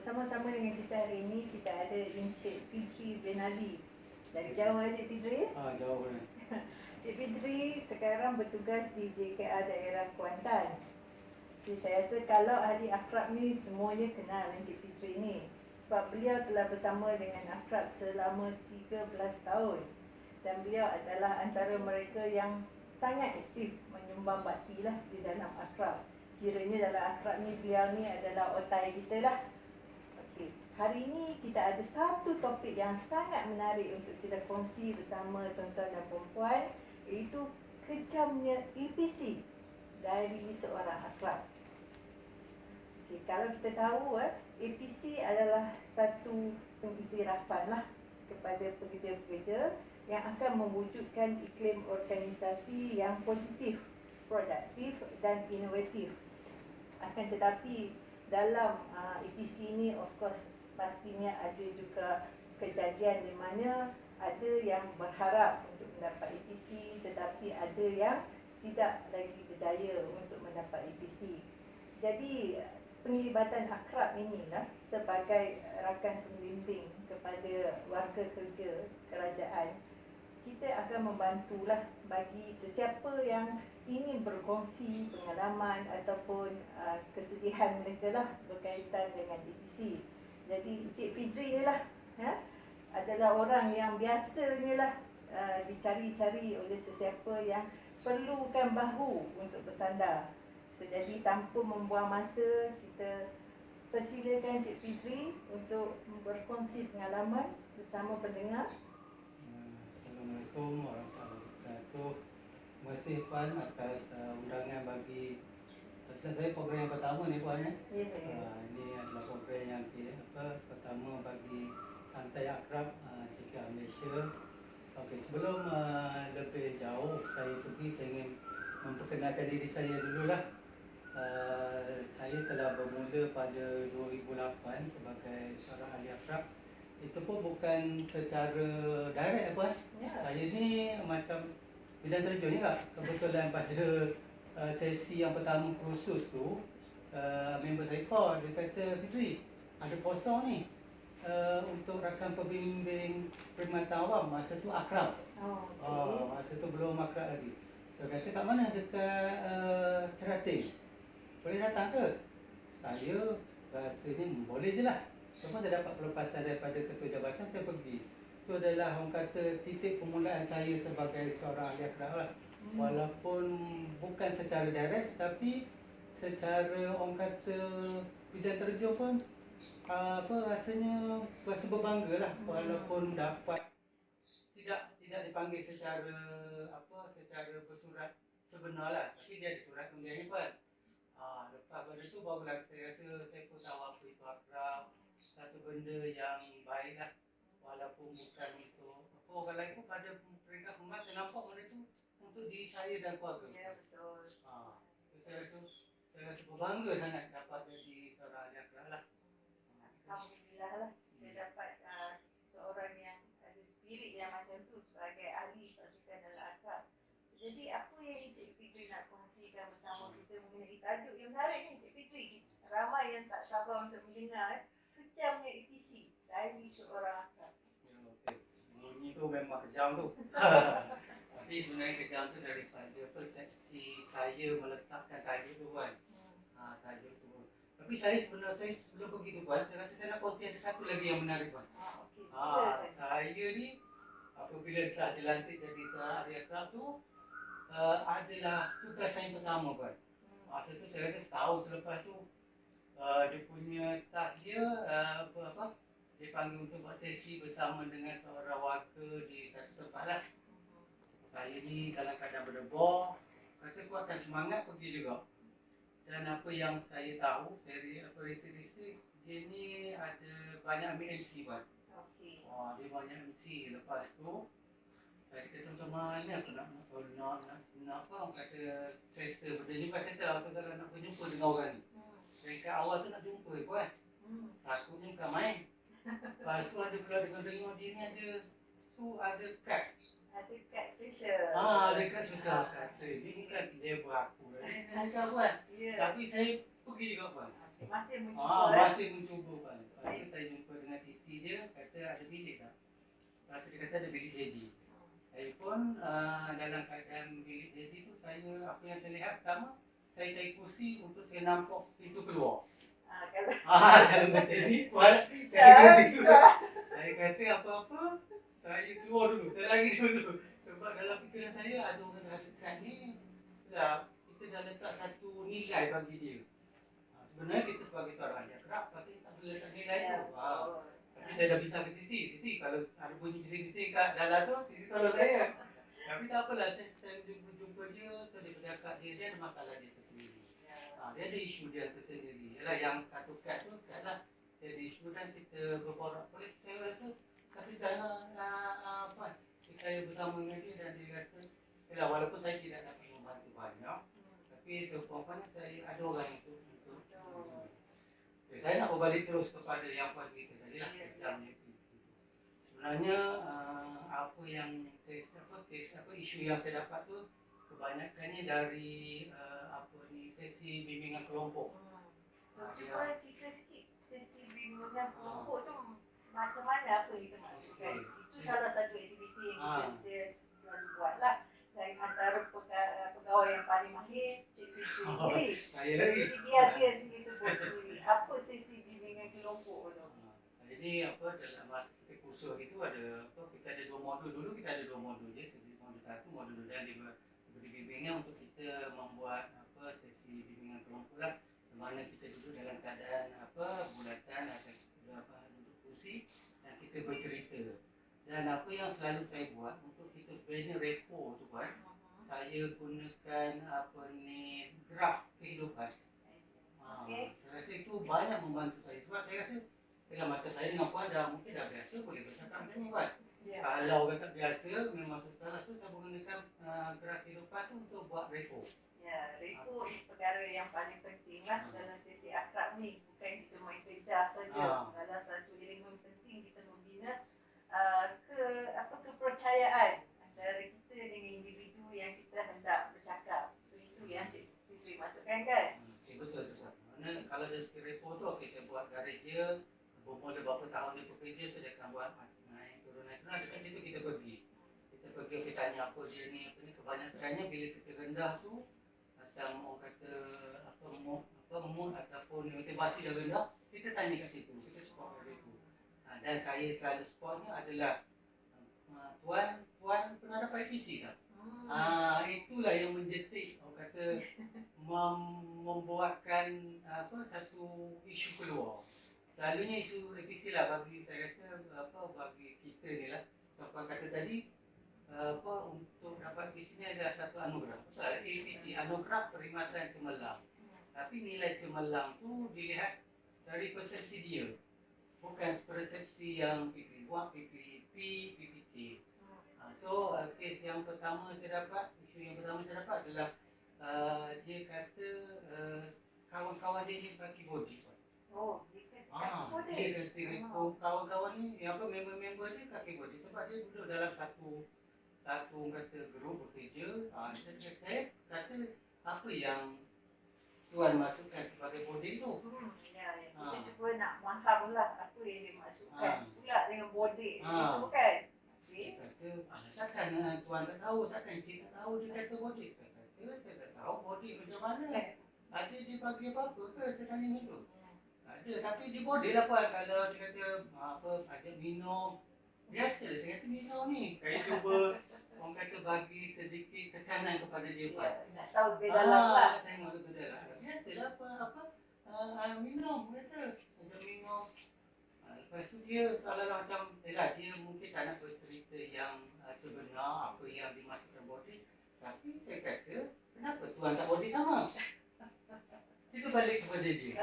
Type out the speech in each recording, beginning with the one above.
bersama-sama dengan kita hari ini, kita ada Encik Fitri bin Ali. Dari jauh Cik Fitri? Jauh ni. Cik Fitri sekarang bertugas di JKA daerah Kuantan. Jadi saya rasa kalau ahli akrab ni semuanya kenal dengan Cik Fitri ni. Sebab beliau telah bersama dengan akrab selama 13 tahun. Dan beliau adalah antara mereka yang sangat aktif menyumbang bakti lah di dalam akrab. Kiranya dalam akrab ni beliau ni adalah otai kita lah. Okey, hari ini kita ada satu topik yang sangat menarik untuk kita kongsi bersama tuan-tuan dan puan-puan, iaitu kejamnya APC dari seorang akrab. Okey, kalau kita tahu APC adalah satu pengiktirafan lah kepada pekerja-pekerja yang akan mewujudkan iklim organisasi yang positif, produktif dan inovatif. Akan tetapi dalam APC ni of course pastinya ada juga kejadian di mana ada yang berharap untuk mendapat APC tetapi ada yang tidak lagi berjaya untuk mendapat APC. Jadi penglibatan akrab inilah sebagai rakan pembimbing kepada warga kerja kerajaan, kita akan membantulah bagi sesiapa yang ingin berkongsi pengalaman ataupun kesedihan mereka lah berkaitan dengan APC. Jadi Encik Fitri ni lah adalah orang yang biasanya lah dicari-cari oleh sesiapa yang perlukan bahu untuk bersandar. So jadi tanpa membuang masa, kita persilakan Encik Fitri untuk berkongsi pengalaman bersama pendengar. Assalamualaikum warahmatullahi wabarakatuh. Terima kasih Puan atas undangan bagi saya program yang pertama ni Puan ya. Ya saya. Ini adalah program yang pertama bagi Santai Akrab JKA Malaysia. Okey, sebelum lebih jauh saya ingin memperkenalkan diri saya dululah. Saya telah bermula pada 2008 sebagai seorang ahli akrab. Itu pun bukan secara direct Puan. Ya. Saya ni macam bidang terjun juga. Kebetulan pada sesi yang pertama kursus tu, member saya call, dia kata, Fitri, ada kosong ni untuk rakan pembimbing perkhidmatan awam. Masa tu akrab. Masa tu belum akrab lagi. So kata, kat mana? Dekat Cerating. Boleh datang ke? Saya rasanya boleh je lah. Semua saya dapat pelepasan daripada ketua jabatan, saya pergi. Itu adalah orang kata titik permulaan saya sebagai seorang ahli akrab lah. Walaupun bukan secara direct, tapi secara orang kata bidang terjun pun rasanya rasa berbangga lah. Walaupun dapat tidak dipanggil secara secara bersurat sebenar lah, tapi dia ada surat kemudian Puan. Lepas pada tu barulah saya rasa saya pun tahu apa itu akrab, satu benda yang baik lah. Walaupun bukan untuk orang lain pun, pada peringkat pembantu saya nampak benda tu untuk diri saya dan keluarga. Ya betul. Saya rasa berbangga sangat dapat jadi seorang ahli akrab lah. Alhamdulillah lah kita dapat seorang yang ada spirit yang macam tu sebagai ahli pasukan dalam akrab. Jadi apa yang Encik Fitri nak kongsikan bersama kita mengenai tajuk yang menarik ni Encik Fitri? Ramai yang tak sabar untuk mendengar kejamnya APC dari seorang akrab. Ya, okey. Bunyi tu memang kejam tu. Tapi sebenarnya kejam tu daripada persepsi saya meletakkan tajuk tu Puan. Tajuk tu. Tapi saya sebenarnya sebelum begitu Puan, saya rasa saya nak kongsi ada satu lagi yang menarik Puan. Okey, silakan. Saya ni apabila telah dilantik jadi seorang ahli akrab tu, adalah tugas saya pertama Puan. Masa tu saya rasa setahun selepas tu dia punya task dia dia panggil untuk buat sesi bersama dengan seorang warga di satu tempat lah. Saya ni dalam keadaan berdebar, kata kuatkan semangat pergi juga. Dan apa yang saya tahu, saya risik-risik, dia ni ada banyak ambil MC Puan. Okey. Dia banyak MC. Lepas tu saya kata macam mana aku nak apa orang kata settle benda ni, bukan settle lah, maksudnya nak berjumpa dengan orang ni. Dekat awal tu nak jumpa Puan. Takutnya bukan main. Lepas tu ada pula dengar dia ni ada kad. Ada kad special. Ada kad special. Kata ni bukan dia berapa. Lancar Puan. Ya. Tapi saya pergi juga Puan. Masih mencuba. Masih mencuba Puan. Lepas saya jumpa dengan sisi dia, kata ada bilik tak? Lepas tu dia kata ada bilik jadi. Saya pun dalam keadaan bilik jadi tu, apa yang saya lihat pertama, saya cari kursi untuk saya nampak pintu keluar. Kalau macam ni Puan, cari kursi tu. Saya kata apa-apa, saya keluar dulu, saya lari dulu. Sebab dalam fikiran saya ada orang katakan ni, kita dah letak satu nilai bagi dia. Sebenarnya kita sebagai seorang yang kerap, patut tak boleh letak nilai tu. Tapi saya dah pisah ke Sisi kalau ada bunyi bising-bising kat dalam tu, Sisi tolong saya. Tapi tak apalah, saya jumpa dia, saya bercakap dia ada masalah dia tersendiri. Dia ada isu dia tersendiri. Yalah, yang satu kad tu, kadang dia ada isu dan kita berborak. Saya rasa satu cara saya bersama dengan dia dan dia rasa, yalah, walaupun saya tidak dapat membantu banyak, tapi seumpamanya saya ada orang itu. Saya nak berbalik terus kepada yang Puan cerita tadi lah, examnya. Sebenarnya apa yang isu yang saya dapat tu kebanyakannya dari sesi bimbingan kelompok. Cuba cerita sikit sesi bimbingan kelompok tu macam mana, apa yang kita maksudkan. Itu salah satu aktiviti yang kita selalu buat lah. Dan antara pegawai yang paling mahir, Cik Fitri sendiri. Jadi biar dia sendiri sebut sendiri. Apa sesi bimbingan kelompok tu? Saya ni dalam masa kita kursus itu kita ada 2 modul. Dulu kita ada 2 modul je, modul 1, modul 2, dan diberi bimbingan untuk kita membuat sesi bimbingan kelompok lah. Di mana kita duduk dalam keadaan bulatan, ada duduk kursi dan kita bercerita. Dan apa yang selalu saya buat untuk kita bina repo tu Puan, saya gunakan graf kehidupan. Saya rasa itu banyak membantu saya. Sebab saya rasa macam saya dengan Puan mungkin dah biasa boleh bercakap macam ni Puan. Kalau orang tak biasa memang susah lah. So saya menggunakan graf kehidupan tu untuk buat repo. Ya, repo is perkara yang paling penting lah dalam sesi akrab ni. Bukan kita main kejar saja. Salah satu elemen penting kita membina kepercayaan antara kita dengan individu yang kita hendak bercakap. So itu yang Cik Fitri masukkan kan? Betul. Mana kalau dari segi repo tu, saya buat garis dia, bermula berapa tahun dia bekerja, so dia akan buat naik turun. Dekat situ kita pergi, tanya apa dia ni, kebanyakannya bila kita rendah tu, macam orang kata mood ataupun motivasi dah rendah, kita tanya kat situ, kita support kat situ. Dan saya selalu supportnya adalah Puan pernah dapat APC tak? Itulah yang menjetik, orang kata membuatkan satu isu keluar. Selalunya isu APC lah bagi saya rasa bagi kita ni lah. Puan kata tadi untuk dapat APC ni adalah satu anugerah. APC, anugerah perkhidmatan cemerlang. Tapi nilai cemerlang tu dilihat dari persepsi dia. Bukan persepsi yang PPP, PPT. So, kes yang pertama saya dapat, isu yang pertama saya dapat adalah dia kata kawan-kawan dia ni pakai body. Dia kata kawan-kawan ni, member-member dia pakai body sebab dia duduk dalam satu kata grup bekerja. Saya kata apa yang Tuan masukkan sebagai body tu. Kita cuba nak faham lah apa yang dia masukkan pula dengan body di situ kan. Dia kata, takkan Tuan tak tahu, takkan Cik tak tahu dia kata body. Saya tak tahu body macam mana. Ada dia bagi apa-apa ke, saya tanya itu. Ada, tapi dia body lah Puan. Kalau dia kata ajak minum, biasa saya kata minum ni. Saya cuba orang kata bagi sedikit tekanan kepada dia Puan. Nak tahu lebih dalam lah. Nak tengok lebih dalam. Biasalah minum, kata ajak minum. Lepas tu dia seolah-olah macam, dia mungkin tak nak bercerita yang sebenar, apa yang dimasukkan body. Tapi saya kata, kenapa Tuan tak body sama? Kita balik kepada dia.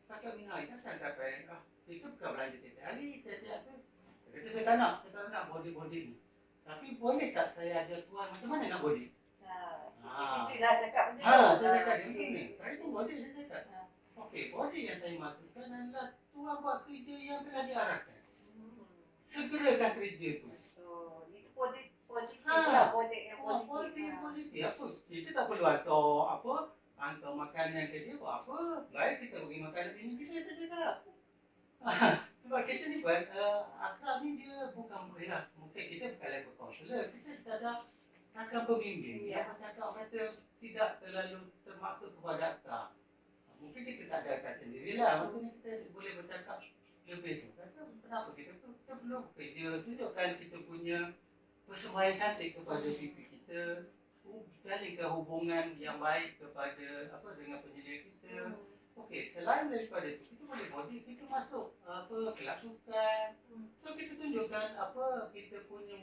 Setakat minum air, takkan dapat. Itu bukan belanja tiap hari, tiap-tiap tu. Kata saya tak nak body ni. Tapi boleh tak saya ajar Tuan macam mana nak body? Cik dah cakap macam tu. Saya cakap dia ni. Saya pun body, saya cakap. Okey, body yang saya masukkan adalah Tuan buat kerja yang telah diarahkan. Segerakan kerja tu. Itu positif lah, body yang positif. Body yang positif. Apa? Kita tak perlu atau hantar makanan ke dia, buat apa? Baik kita bagi makanan ini, kita saya cakap. Sebab kita ni pun, akrab ni dia bukan, mungkin kita bukan level kaunselor, kita sekadar akan pembimbing. Yang bercakap kata tidak terlalu termaktub kepada akta. Mungkin kita tak ada akad sendirilah, maksudnya kita boleh bercakap lebih tu. Kata kenapa kita perlu kerja, tunjukkan kita punya persembahan cantik kepada pipi kita, jalinkan hubungan yang baik kepada dengan penyelia kita. Okey, selain daripada itu, kita boleh body, kita masuk kelab sukan. So kita tunjukkan kita punya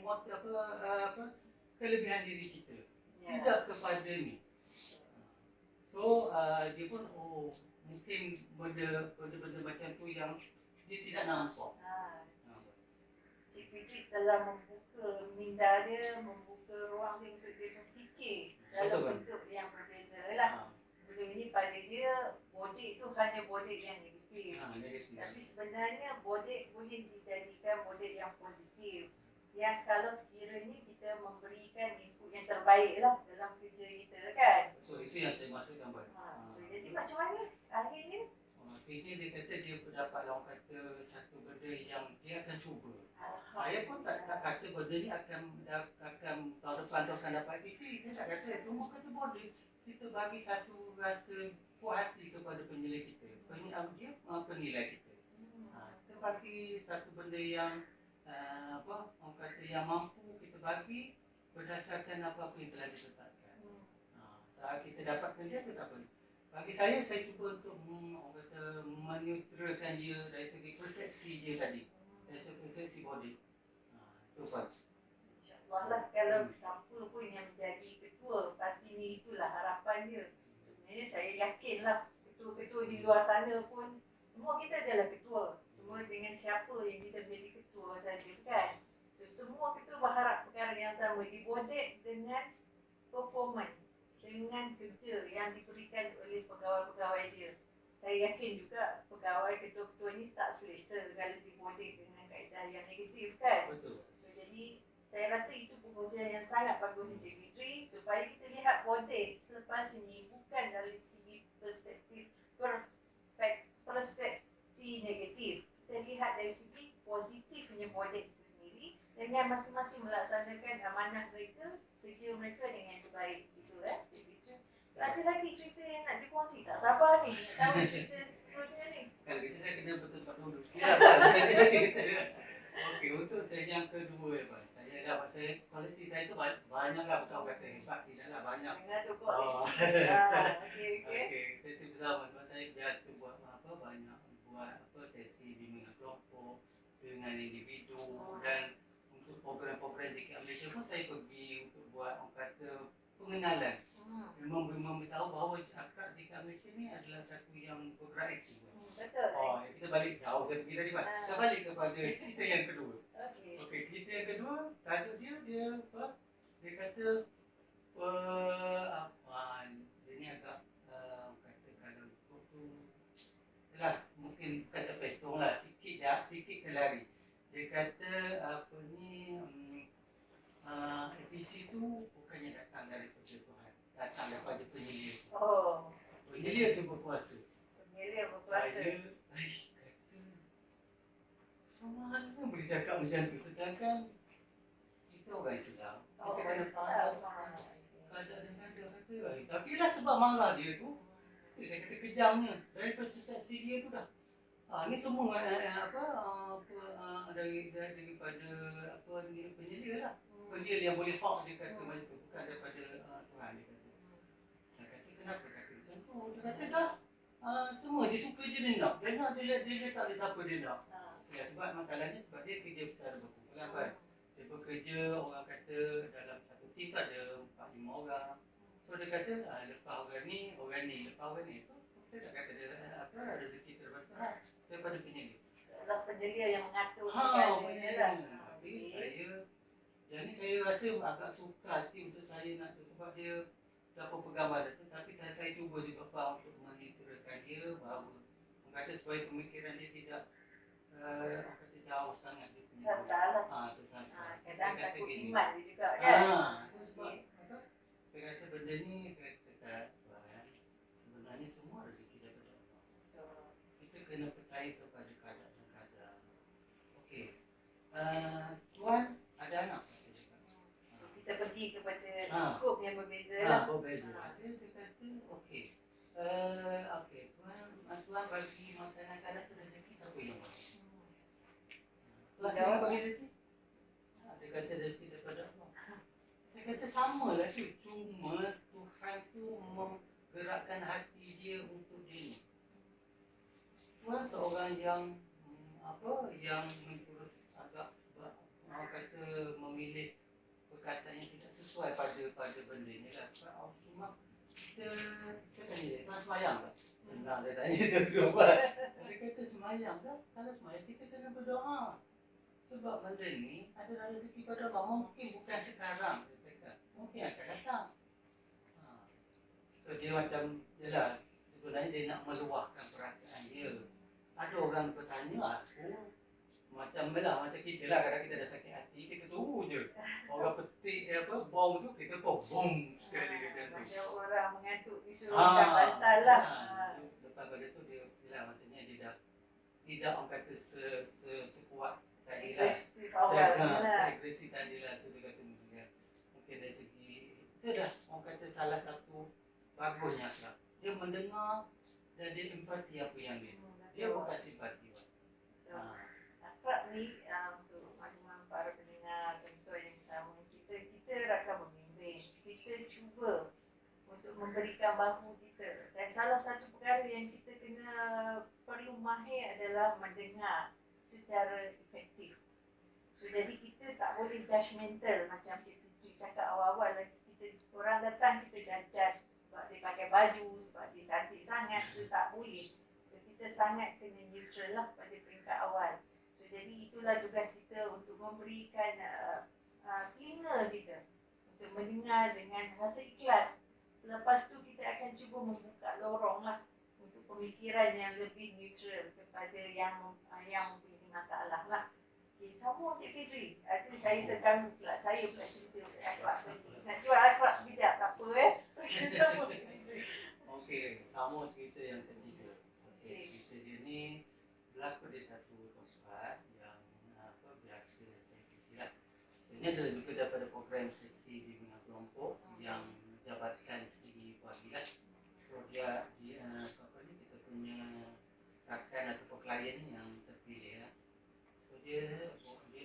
kelebihan diri kita. Tidak kepada ni. So dia pun mungkin benda macam tu yang dia tidak nampak. Cik Fitri telah membuka minda dia, membuka ruang dia untuk dia berfikir dalam bentuk yang berbeza lah. Sebelum ini pada dia, bodek tu hanya bodek yang negatif. Tapi sebenarnya bodek boleh dijadikan bodek yang positif. Yang kalau sekiranya kita memberikan input yang terbaik lah dalam kerja kita kan. So itu yang saya maksudkan. So, jadi macam mana akhirnya? Akhirnya dia kata dia dapat orang kata satu benda yang dia akan cuba. Saya pun tak kata benda ni akan tahun depan tu akan dapat PC. Saya tak kata, cuma kata boleh kita bagi satu rasa puas hati kepada penilai kita. Penilai kita. Kita bagi satu benda yang orang kata yang mampu kita bagi berdasarkan apa yang telah ditetapkan. Saat kita dapat kerja tu tak apa. Bagi saya cuba untuk orang kata meneutralkan dia dari segi persepsi dia tadi. Dari segi persepsi body. Itu Pak. InsyaAllah lah kalau siapa pun yang menjadi ketua, pastinya itulah harapan dia. Sebenarnya saya yakinlah ketua-ketua di luar sana pun semua kita adalah ketua. Cuma dengan siapa yang kita menjadi ketua saja kan. So semua ketua berharap perkara yang sama, dibodek dengan performance, dengan kerja yang diberikan oleh pegawai-pegawai dia. Saya yakin juga pegawai ketua-ketua ni tak selesa kalau dibodek dengan kaedah yang negatif kan. Betul. So jadi saya rasa itu proposal yang sangat bagus Encik Fitri, supaya kita lihat bodek selepas ini bukan dari segi persepsi negatif. Kita lihat dari segi positifnya bodek itu sendiri dengan masing-masing melaksanakan amanah mereka, kerja mereka dengan yang terbaik. Ada lagi cerita yang nak dikongsi, tak sabar ni, nak tahu cerita seterusnya ni. Kalau kita saya kena betul-betul dulu sikit lah. Okey, untuk saya yang kedua ya Pak. Saya koleksi saya tu banyak lah, bukan kata hebat, tidaklah banyak. Dengar tu koleksi. Okey. Sesi bersama sebab saya biasa buat banyak buat sesi bimbingan kelompok dengan individu dan untuk program-program JKM Malaysia pun saya pergi untuk buat orang kata pengenalan. Memberitahu bahawa akrab JKM Malaysia ni adalah satu yang bergerak aktif. Betul. Kita balik jauh saya pergi tadi Pak. Kita balik kepada cerita yang kedua. Okey, cerita yang kedua, tajuk dia apa? Dia kata dia ni agak kata kalau ikut tu lah mungkin bukan terpesong lah, sikit terlari. Dia kata APC tu bukannya datang daripada Tuhan, datang daripada penyelia. Penyelia tu berkuasa. Saya kata mana boleh cakap macam tu, sedangkan kita orang Islam, kita kena faham kadang-kadang kata tapi lah sebab malah dia tu, saya kata kejamnya dari persepsi dia tu dah. Ni semua daripada penyelia lah. Penyelia yang boleh faham dia kata macam tu, bukan daripada Tuhan dia kata. Saya kata kenapa kata macam tu? Dia kata dah semua dia suka je dia nak. Dia tak ada siapa dia nak. Ya, sebab masalahnya sebab dia kerja secara berkumpulan kan. Dia bekerja orang kata dalam satu tim ada 4-5 orang. So dia kata lepas orang ni, lepas orang ni. So saya tak kata dia rezeki daripada penyelia. Seolah penyelia yang mengatur segalanya lah. Tapi saya rasa agak suka sikit untuk saya nak tu sebab dia dapat penggambar tu. Tapi saya cuba juga Pak untuk meniterakan dia bahawa orang kata supaya pemikiran dia tidak orang kata jauh sangat dia punya. Tersasar. Tersasar. Kadang takut iman dia juga kan. Sebab saya rasa benda ni saya cakap sebenarnya semua rezeki daripada Allah. Betul. Kita kena percaya kepada kadar dan kadar. Okey. Tuan ada anak saya cakap. So kita pergi kepada Ah. skop yang berbeza lah. Berbeza. Ah. Dia kata okey. Okey, tuan bagi makanan kanak tu rezeki siapa yang bagi? Tuan sendiri bagi rezeki? Dia kata rezeki daripada Allah. Saya kata samalah tu. Cuma Tuhan tu menggerakkan hati dia untuk dia. Tuan seorang yang yang menjurus agak orang kata memilih perkataan yang tidak sesuai pada benda ni lah. Sebab cuma kita tanya dia, tuan semayang tak? Senang dia tanya tu. Dia kata semayang tak? Kalau semayang kita kena berdoa. Sebab benda ni adalah rezeki pada Allah. Mungkin bukan sekarang dia cakap. Mungkin akan datang. So dia macam, yelah, sebenarnya dia nak meluahkan perasaan dia. Ada orang bertanya aku, macam kita lah, kadang kita dah sakit hati, kita tunggu je. Orang petik bom tu, kita bom sekali kata tu. Macam orang mengantuk disuruh makan bantal lah. Lepas pada tu dia, maksudnya dia dah tidak orang kata sekuat tadi lah. Seagresif tadi lah. So dia kata mungkin dari segi, itu dah orang kata salah satu bagusnya akhlak. Dia mendengar dan dia empati apa yang dia bukan simpati. Akhlak ni untuk makluman para pendengar tuan-tuan yang bersama, kita rakan membimbing, kita cuba untuk memberikan bahu kita, dan salah satu perkara yang kita kena perlu mahir adalah mendengar secara efektif. So jadi kita tak boleh judgemental macam Cik Fitri cakap awal-awal lagi, orang datang kita dah judge sebab dia pakai baju, sebab dia cantik sangat, so tak boleh. So kita sangat kena neutral lah pada peringkat awal. So jadi itulah tugas kita untuk memberikan telinga kita untuk mendengar dengan rasa ikhlas. Selepas tu kita akan cuba membuka lorong lah untuk pemikiran yang lebih neutral kepada yang mempunyai masalah lah. Okay, sambung Cik Fitri. Itu saya terganggu pula. Saya pula cerita pasal akhlak tadi. Nak jual akhlak sekejap, tak apa Okay, sambung Cik Fitri. Okey, sambung cerita yang ketiga. Cerita dia ni berlaku di satu tempat yang biasa saya pergi lah. So ini adalah juga daripada program sesi bimbingan kelompok yang Jabatan Segi Pagi lah. So dia kita punya rakan atau klien yang terpilih lah. So dia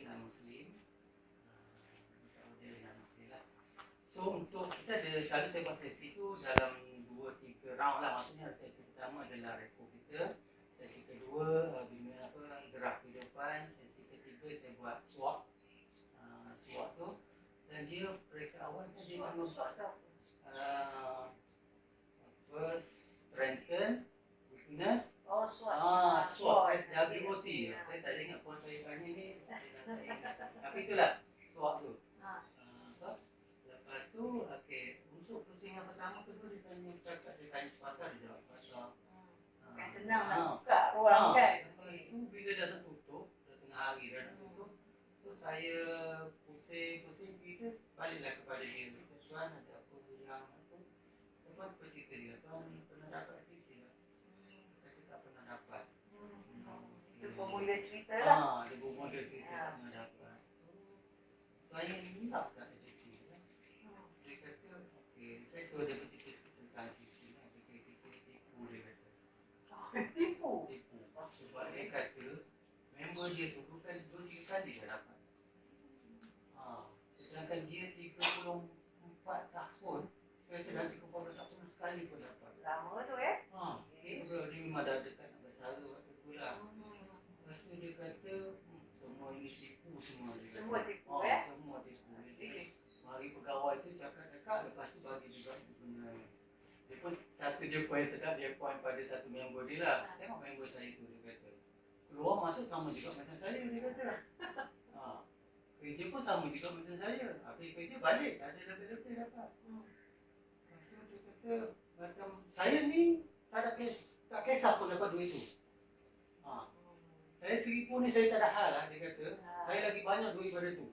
non-Muslim. Dia non-Muslim lah. So untuk kita ada, selalu saya buat sesi tu dalam 2-3 round lah. Maksudnya sesi pertama adalah rekod kita, sesi kedua gerak kehidupan, sesi ketiga saya buat SWOT. SWOT tu, dan dia mereka awal kan dia cuma strengthen, weakness. SWOT. SWOT, SWOT. Saya tak ingat puan saya tanya ni. Tapi itulah SWOT tu. Lepas tu, untuk pusingan pertama kedua dia tanya cakap, saya tanya sepatah, dia jawab sepatah. Bukan senang nak buka ruang kan. Lepas tu bila dah nak tutup, dah tengah hari dah nak tutup, so saya pusing cerita, baliklah kepada dia. Tuan ada apa yang tu? Tuan bercerita dia, tuan pernah dapat PC tak? Kata tak pernah dapat. Itu bermula cerita lah. Dia bermula cerita tak pernah dapat. So, tuan yang minta tak PC lah. Dia kata, saya suruh dia bercerita tentang PC lah. Dia kata PC ni tipu, dia kata. Tipu? Sebab dia kata, member dia tu bukan 2-3 kali dia dapat. Sedangkan dia 34 tahun, saya sedang 34 tahun sekali pun dapat. Lama tu Dia memang dah dekat nak bersara waktu tu lah. Lepas tu dia kata, semua ini tipu semua. Semua tipu Semua tipu. Mari pegawai tu cakap-cakap, lepas tu bagi juga punya. Dia pun satu dia point sedap, dia point pada satu member dia lah. Tengok member saya tu, dia kata. Keluar masuk sama juga macam saya, dia kata. Kerja pun sama juga macam saya. Habis kerja balik, tak ada lebih-lebih dapat. Lepas tu dia kata, macam saya ni tak kisah pun dapat duit tu. Saya RM1,000 ni saya tak ada hal lah, dia kata. Saya lagi banyak duit pada tu.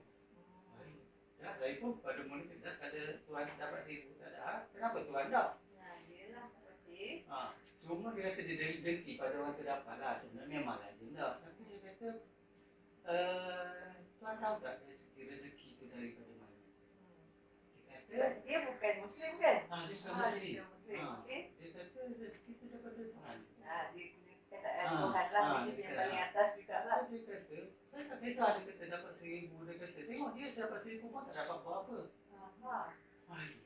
Ya, saya pun pada mula saya kata tuan dapat RM1,000 tak ada hal. Kenapa tuan tak? Yelah, okey. Cuma dia kata dia dengki pada orang terdapat lah. Sebenarnya memang lah dia nak. Tapi dia kata, tuan tahu tak rezeki itu daripada mana? Dia kata, Dia bukan Muslim kan? dia bukan Muslim. Dia Muslim. Okey. Dia kata rezeki itu daripada Tuhan. Dia guna kataan Tuhan lah, which is yang paling atas juga lah. Dia kata, saya tak kisah dia kata dapat 1,000. Dia kata, tengok dia dapat 1,000 pun tak dapat apa-apa.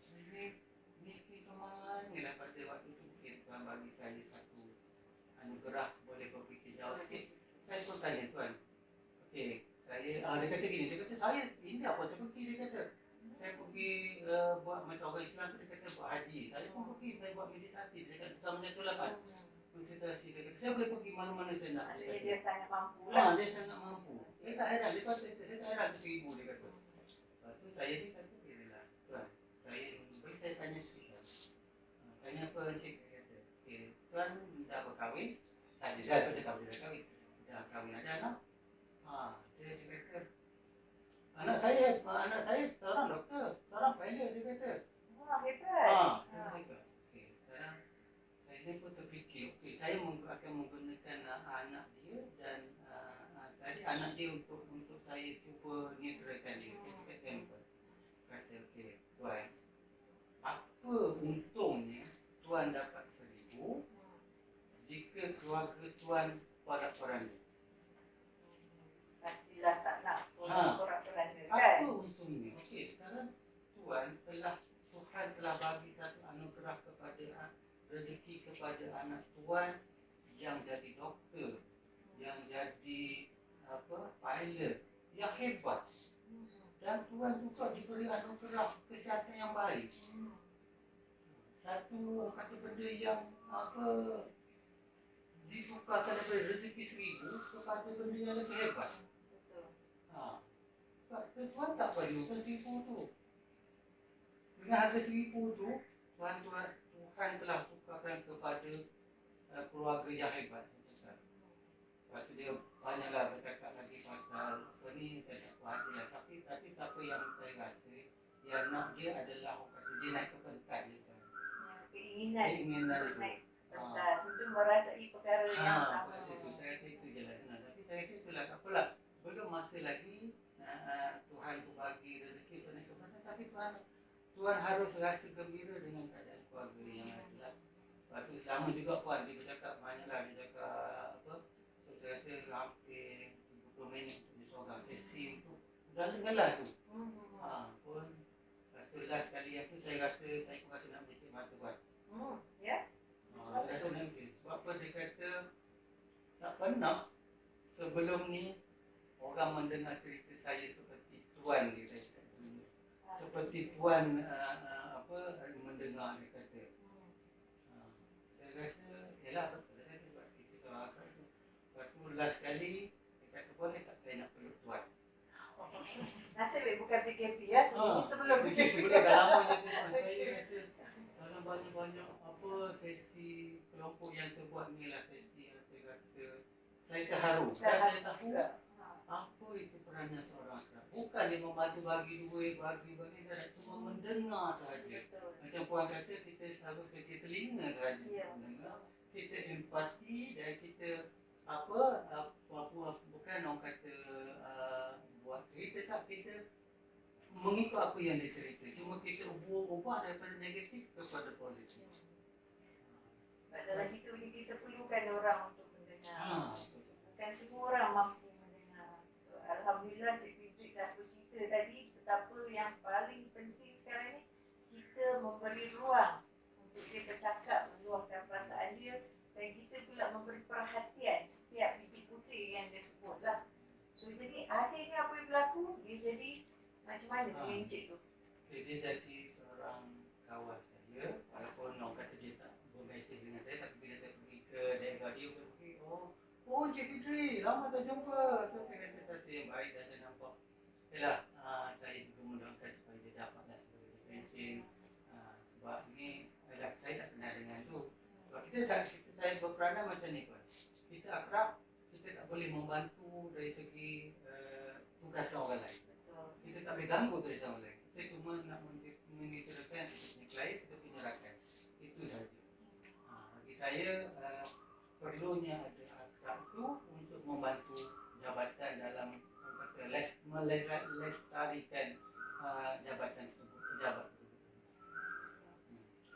Saya mikir macam mana lah pada waktu tu. Tuhan bagi saya satu anugerah boleh berfikir jauh sikit. Saya pun tanya Tuan, okey, dia kata gini, dia kata saya ini apa saya pergi, dia kata saya pergi buat macam orang Islam tu, dia kata buat haji. Saya pun pergi, saya buat meditasi. Dia kata utamanya tu lah kan, meditasi. Dia kata saya boleh pergi mana-mana saya nak. Maksudnya dia sangat mampu lah. Dia sangat mampu. Saya tak heran, dia kata saya tak heran tu 1,000 dia kata. Lepas tu saya ni kata, lah Tuan, bagi saya tanya sikit Tuan. Tanya apa Encik? Dia kata, Tuan dah berkahwin? Saya tak boleh dah kahwin. Dah kahwin ada anak? Dia kata, anak saya seorang doktor, seorang pilot, dia kata. Hebat. Dia kata, sekarang saya ni pun terfikir, saya akan menggunakan anak dia dan tadi anak dia untuk saya cuba neutralkan dia. Saya cakap kata, Tuan, apa untungnya Tuan dapat 1,000 jika keluarga Tuan porak-poranda? Pastilah tak nak porak-poranda kan? Apa untungnya? Sekarang Tuhan telah bagi satu anugerah kepada rezeki kepada anak Tuan yang jadi doktor, yang jadi pilot, yang hebat. Dan Tuhan juga diberi anugerah kesihatan yang baik. Satu kata benda yang ditukarkan daripada rezeki 1,000 kepada benda yang lebih hebat. Betul. Sebab Tuhan tak perlukan 1,000 tu. Dengan harga 1,000 tu, Tuhan telah tukarkan kepada keluarga yang hebat. Lepas tu dia banyaklah bercakap lagi pasal ni, saya tak puas hati lah. Tapi siapa yang saya rasa yang nak dia adalah orang kata dia naik ke pentas je. Keinginan untuk tu. naik ke pentas, untuk merasai perkara yang sama. Saya rasa itu je lah. Tapi saya rasa itulah, tak apalah. Belum masa lagi Tuhan tu bagi rezeki untuk naik ke pentas. Tapi Tuhan harus rasa gembira dengan keadaan keluarga yang ada. Lepas tu selama juga Puan dia bercakap banyaklah, dia cakap so saya rasa hampir 30 minit untuk dia seorang sesi untuk dah lengalah tu. Pun lepas tu last kali yang tu saya rasa saya pun rasa nak menitik mata Puan. Ya? Saya rasa nak menitik. Sebab apa dia kata tak pernah sebelum ni orang mendengar cerita saya seperti Tuan dia cakap dulu. Seperti Tuan mendengar dia kata. Saya rasa yalah betul lah sebab kita seorang akak tu. Lepas tu last kali dia kata boleh tak saya nak peluk Tuan. Nasib baik bukan PKP ya. Ini sebelum PKP. Sebelum dah lama je tu. Saya rasa dalam banyak-banyak sesi kelompok yang saya buat ni lah sesi yang saya rasa saya terharu. Dan saya tahu apa itu peranan seorang akak. Bukan dia membantu bagi duit, bagi cuma mendengar sahaja. Macam Puan kata, kita harus kita telinga sahaja. Mendengar, kita empati dan kita bukan orang kata buat cerita, tak, kita mengikut apa yang dia cerita. Cuma kita ubah daripada negatif kepada positif. Sebab dalam hidup ni kita perlukan orang untuk mendengar. Bukan semua orang mampu mendengar. So alhamdulillah Cik Fitri dah bercerita tadi betapa yang paling penting sekarang ni kita memberi ruang untuk dia bercakap, meluahkan perasaan dia, dan kita pula memberi perhatian setiap titik putih yang dia sebut lah. So jadi akhirnya apa yang berlaku, dia jadi macam mana dengan Encik tu? Dia jadi seorang kawan saya, walaupun orang kata dia tak bermesej dengan saya, tapi bila saya pergi ke daerah dia, Encik Fitri, lama tak jumpa. So saya rasa satu yang baik dan saya nampak yalah, saya juga mendoakan supaya dia dapatlah sebagai pencin. Sebab ni saya tak kenal dengan tu. Sebab saya berperanan macam ni Puan. Kita akrab, kita tak boleh membantu dari segi tugas orang lain. Kita tak boleh ganggu tugas orang lain. Kita cuma nak monitorkan kita punya klien, kita punya rakan. Itu saja. Bagi saya perlunya ada akrab tu untuk membantu jabatan dalam melestarikan jabatan tersebut, pejabat tersebut.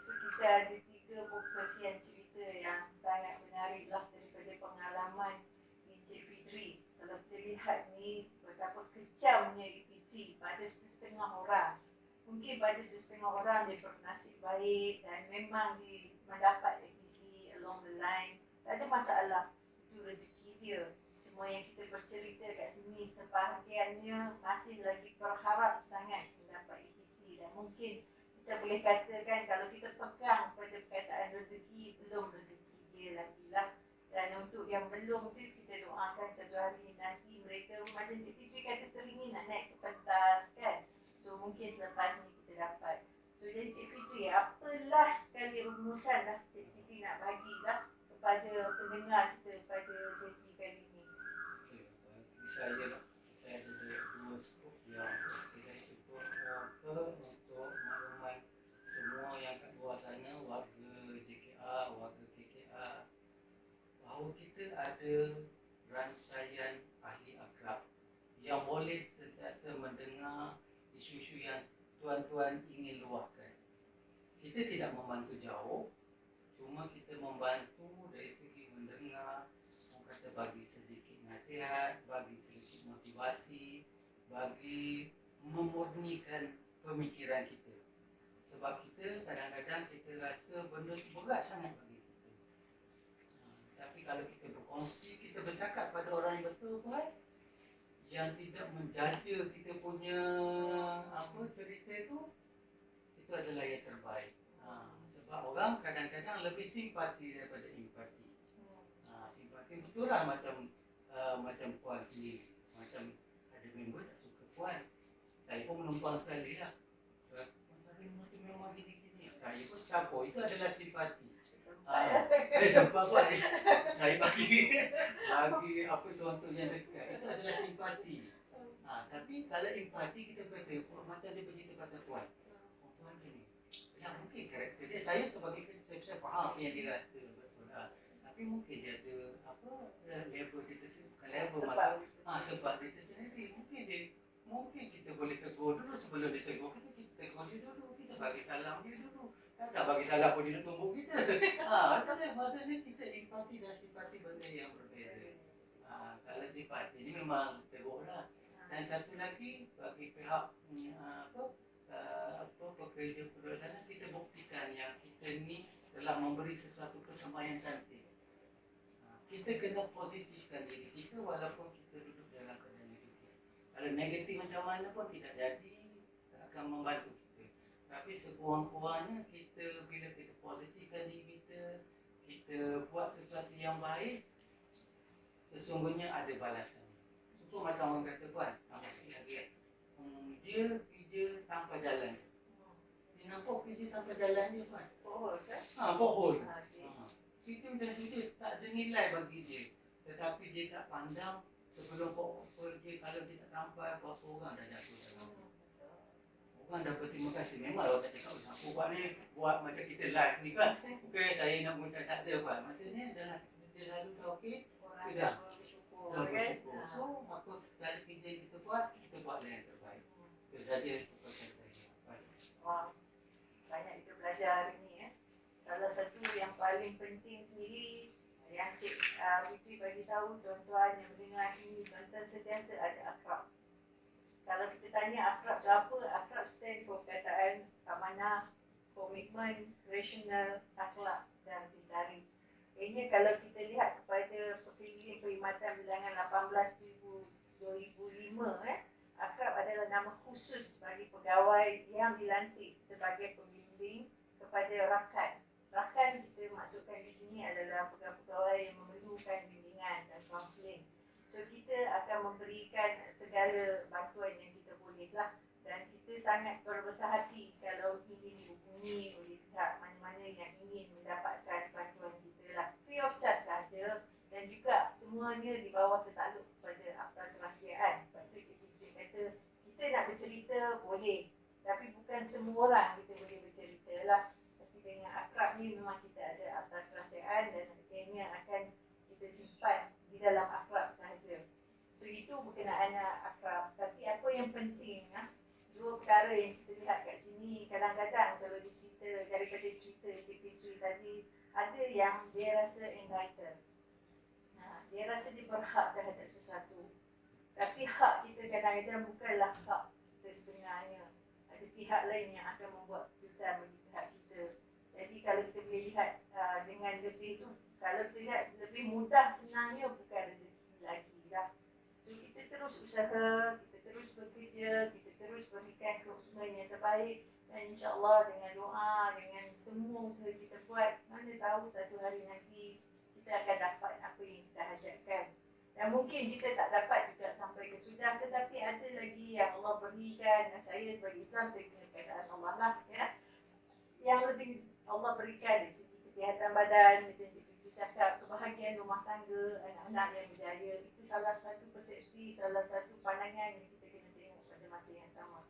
So kita ada 3 perkongsian cerita yang sangat menarik lah daripada pengalaman Encik Fitri. Kalau kita lihat ni betapa kejamnya EPC pada setengah orang. Mungkin pada setengah orang dia bernasib baik dan memang dia mendapat EPC along the line. Tak ada masalah, itu rezeki dia. Cuma yang kita bercerita kat sini sebahagiannya masih lagi berharap sangat mendapat EPC dan mungkin kita boleh katakan kalau kita pegang pada perkataan rezeki, belum rezeki dia lagi lah. Dan untuk yang belum tu kita doakan satu hari nanti mereka macam Cik Fitri kata teringin nak naik ke pentas kan. So mungkin selepas ni kita dapat. So jadi Cik Fitri, apa last sekali rumusan lah Cik Fitri nak bagilah kepada pendengar kita pada sesi kali ni. Okay, bagi saya ada 2 skop yang saya sebut untuk makluman semua yang kat luar sana, warga JKA, warga KKA, bahawa kita ada rantaian ahli akrab yang boleh sentiasa mendengar isu-isu yang tuan-tuan ingin luahkan. Kita tidak membantu jauh, cuma kita membantu dari segi mendengar, orang kata bagi sedikit nasihat, bagi sedikit motivasi, bagi memurnikan pemikiran kita. Sebab kita kadang-kadang kita rasa benda tu berat sangat bagi kita. Tapi kalau kita berkongsi, kita bercakap pada orang yang betul kan, yang tidak menjaja kita punya cerita itu adalah yang terbaik. Sebab orang kadang-kadang lebih simpati daripada empati. Simpati betul lah macam puan sendiri. Macam ada member tak suka puan. Saya pun menumpang sekali lah. Puan Salim tu memang gini-gini. Saya pun campur. Itu adalah simpati. Sempat buat. Saya bagi apa contoh yang dekat. Itu adalah simpati. Tapi kalau empati kita kata, macam dia bercerita pasal puan. Puan macam ni. Ya mungkin karakter dia, saya sebagai saya faham apa yang dia rasa betul lah. Tapi mungkin dia ada level dia tersendiri, bukan level sebab dia tersendiri. Mungkin kita boleh tegur dulu sebelum dia tegur kita tegur dia dulu, kita bagi salam dia dulu. Tak bagi salam pun dia tumbuk kita. Maksudnya kita empati dan simpati benda yang berbeza. Kalau simpati ini memang tegur lah. Dan satu lagi bagi pihak pekerja penduduk sana, kita buktikan yang kita ni telah memberi sesuatu persembahan cantik. Kita kena positifkan diri kita walaupun kita duduk dalam keadaan negatif. Kalau negatif macam mana pun tidak jadi, tak akan membantu kita. Tapi sekurang-kurangnya kita bila kita positifkan diri kita, kita buat sesuatu yang baik, sesungguhnya ada balasan. Itu macam orang kata puan, tambah sikit lagi dia kerja tanpa jalan. Dia nampak kerja tanpa jalan je puan. Pohon kan? Pohon. Kerja macam tu je, tak ada nilai bagi dia. Tetapi dia tak pandang sebelum pohon pergi, kalau dia tak sampai, berapa orang dah jatuh dalam. Orang dah berterima kasih. Memang orang tak cakap, siapa buat ni, buat macam kita live ni kan. Bukan saya nak macam tak ada puan. Macam ni adalah kita selalu dah okey. Orang dah bersyukur kan? So, apa sekali kerja kita buat yang terbaik. Itu saja kepada saya. Wah, banyak kita belajar hari ni ya. Salah satu yang paling penting sendiri yang Cik Fitri bagi tahu tuan-tuan yang mendengar sini, tuan-tuan sentiasa ada akrab. Kalau kita tanya akrab tu apa, akrab stand for perkataan amanah, komitmen, rasional, akhlak dan lestari. Ini kalau kita lihat kepada perkhidmatan bilangan 18/2005 akrab adalah nama khusus bagi pegawai yang dilantik sebagai pembimbing kepada rakan. Rakan kita masukkan di sini adalah pegawai yang memerlukan bimbingan dan kaunseling. So kita akan memberikan segala bantuan yang kita boleh lah. Dan kita sangat berbesar hati kalau ingin dihubungi oleh pihak mana-mana yang ingin mendapatkan bantuan kita lah. Free of charge sahaja dan juga semuanya di bawah tertakluk kepada akta kerahsiaan. Sebab tu Cik Fitri kata kita nak bercerita boleh, tapi bukan semua orang kita boleh bercerita lah. Tapi dengan akrab ni memang kita ada akta kerahsiaan dan akhirnya akan kita simpan di dalam akrab sahaja. So itu berkenaan akrab. Tapi apa yang penting, dua perkara yang kita lihat kat sini, kadang-kadang kalau dicerita, daripada cerita Cik Fitri tadi, ada yang dia rasa entitled. Dia rasa dia berhak terhadap sesuatu. Tapi hak kita kadang-kadang bukanlah hak kita sebenarnya. Ada pihak lain yang akan membuat keputusan bagi pihak kita. Jadi kalau kita boleh lihat dengan lebih tu, kalau kita lihat lebih mudah senangnya bukan rezeki lagi lah. So kita terus usaha, kita terus bekerja, kita terus berikan komitmen yang terbaik dan insyaAllah dengan doa, dengan semua usaha kita buat, mana tahu satu hari nanti kita akan dapat apa yang kita hajatkan. Dan mungkin kita tak dapat juga sampai ke sudah, tetapi ada lagi yang Allah berikan. Dan saya sebagai Islam, saya kena keadaan Allah lah, ya. Yang lebih Allah berikan dari segi kesihatan badan, macam Cik Fitri cakap, kebahagiaan rumah tangga, anak-anak yang berjaya. Itu salah satu persepsi, salah satu pandangan yang kita kena tengok pada masa yang sama.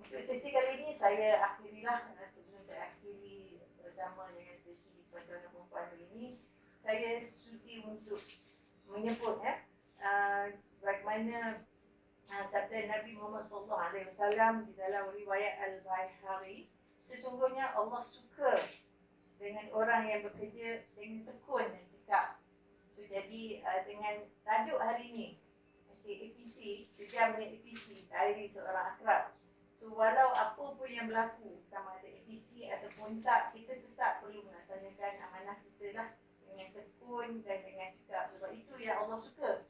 Untuk sesi kali ini, saya akhirilah. Sebelum saya akhiri bersama dengan sesi Tuan-tuan dan Puan kali ini, saya sudi untuk menyebut sebagaimana sabda Nabi Muhammad SAW di dalam riwayat Al-Baihaqi, sesungguhnya Allah suka dengan orang yang bekerja dengan tekun dan cekap. So jadi dengan tajuk hari ini, APC, kejamnya APC, diary seorang akrab. So walau apa pun yang berlaku, sama ada APC ataupun tak, kita tetap perlu melaksanakan amanah kita lah dengan tekun dan dengan cekap. Sebab itu yang Allah suka.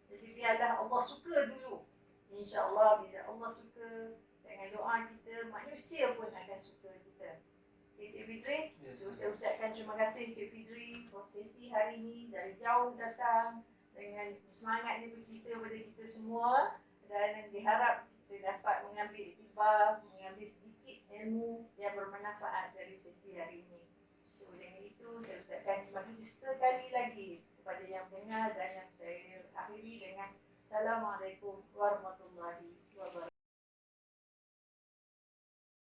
Jadi biarlah Allah suka dulu. InsyaAllah bila Allah suka, dengan doa kita, manusia pun akan suka kita. Okay, Cik Fitri. So saya ucapkan terima kasih Cik Fitri for sesi hari ini, dari jauh datang dengan semangatnya bercerita kepada kita semua, dan diharap kita dapat mengambil iktibar, mengambil sedikit ilmu yang bermanfaat dari sesi hari ini. So dengan itu saya ucapkan terima kasih sekali lagi kepada yang mendengar, dan yang saya akhiri dengan Assalamualaikum warahmatullahi wabarakatuh.